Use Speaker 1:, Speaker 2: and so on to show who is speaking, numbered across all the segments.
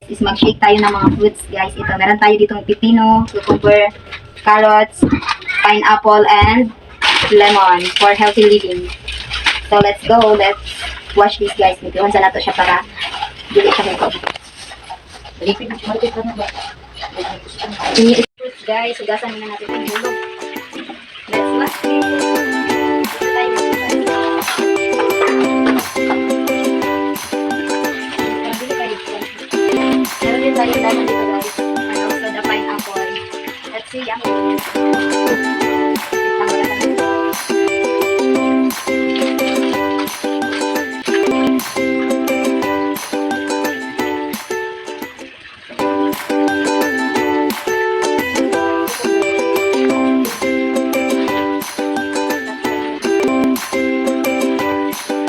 Speaker 1: Is mag-shake tayo ng mga fruits, guys. Ito, meron tayo ditong pipino, cucumber, carrots, pineapple, and lemon for healthy living. So, let's go. Let's wash this, guys. Nagpiwan sa nato siya para dili siya may ini fruits, guys. Ugasan muna natin ang hulog. Let's wash this. Ito tayo dito, meron din tayo lemon dito, guys. And also the pineapple. Let's see ang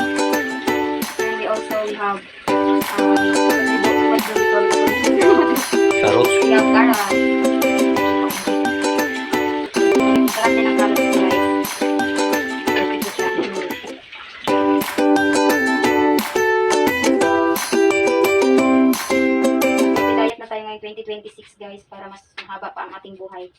Speaker 1: and we also have what do we call it?
Speaker 2: Carrots.
Speaker 1: We have carrots. Sarap din ang carrots, guys. Perfect po siya. Diet na tayo ngayong 2026, guys, para mas mahaba pa ang ating buhay.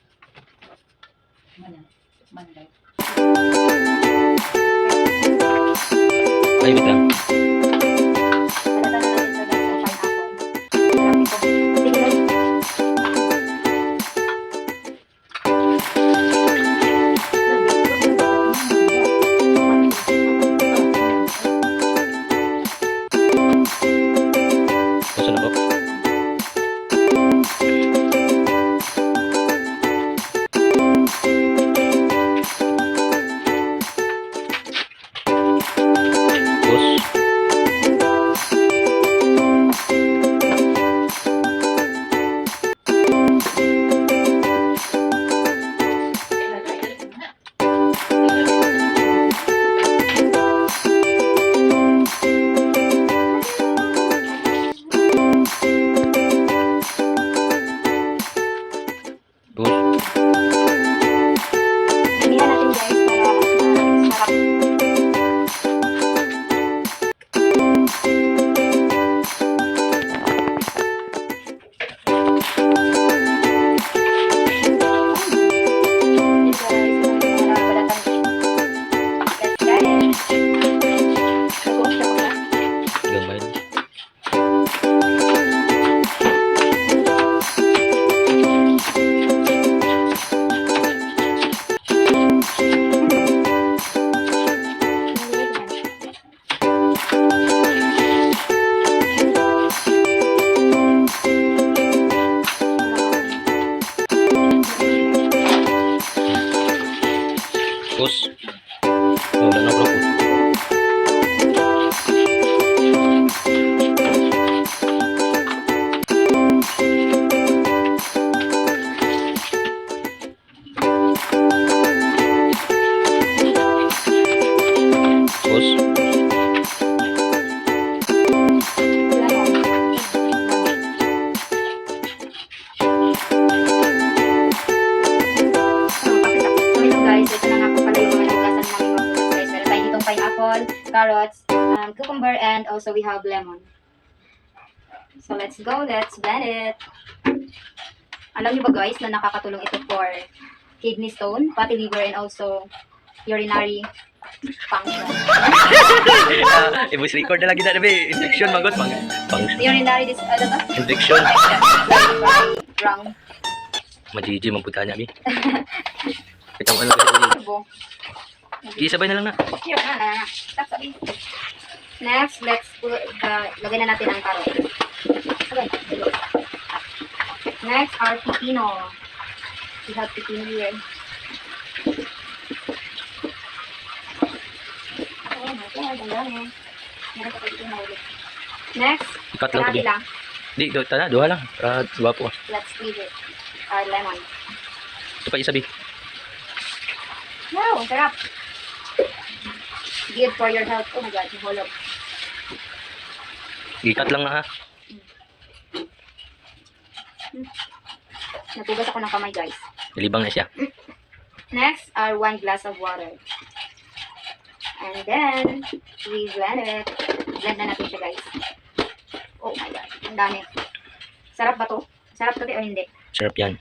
Speaker 2: Ay, wait lang.
Speaker 1: Palatan na natin sa, guys, ang pineapple. Marami po. Sige, guys.
Speaker 2: Gusto na po. Tapos, tapos,
Speaker 1: Inihan natin, guys, para mas sarap. Yes, guys. Para balatan. Yes, guys. Nag-off siya ko na.
Speaker 2: gamay. Tapos, wala na po. Tapos,
Speaker 1: So, ito, guys, ito na nga po pala yung mga hugasan namin mga fruits, guys. Meron tayo ditong pineapple, carrots, cucumber, and also we have lemon. So, let's go. Let's blend it. Alam niyo ba, guys, na nakakatulong ito for kidney stone, fatty liver, and also urinary function.
Speaker 2: i-voice record na lagi na nabi. Infection, magot. Function.
Speaker 1: Urinary ano to?
Speaker 2: Infection.
Speaker 1: Wrong.
Speaker 2: Majiji, magpunta niya, abi. Ito ano kasi.
Speaker 1: Bo.
Speaker 2: Isabay na lang na.
Speaker 1: Here na. Stop, sabi. Next, let's put, lagay na natin ang carrot. Okay. Next, our pipino. We have pipino here. Oh my God, ang dami. Meron pa pipino ulit. Next,
Speaker 2: Ipat lang
Speaker 1: kalahati
Speaker 2: po.
Speaker 1: lang.
Speaker 2: Di, duha lang. Para guwapo.
Speaker 1: Let's squeeze it. Our lemon.
Speaker 2: Ito pa isabi.
Speaker 1: Wow, ang sarap. Good for your health. Oh my God, hulog.
Speaker 2: Ikat lang na ha.
Speaker 1: Natugas ako ng kamay, guys.
Speaker 2: Nilibang na siya.
Speaker 1: Next are 1 glass of water. And then, we blend it. Blend na natin siya, guys. Oh my God, ang dami. Sarap ba to? Sarap to, o hindi?
Speaker 2: Sarap yan.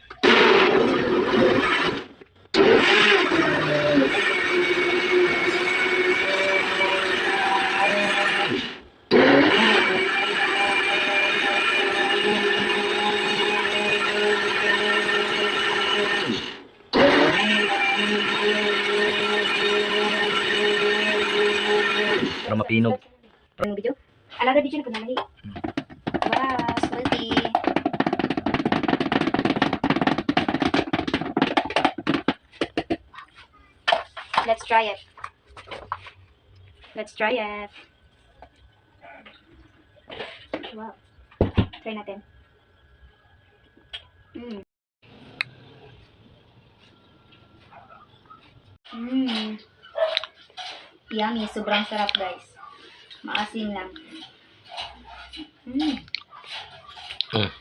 Speaker 2: Para mapinog.
Speaker 1: Anong video? Another video na po naman. Wow, salty. Let's try it. Let's try it. Wow. Try natin. Mm. Mm. Yummy. Sobrang sarap, guys. Maasim lang. Mm.
Speaker 2: Mm.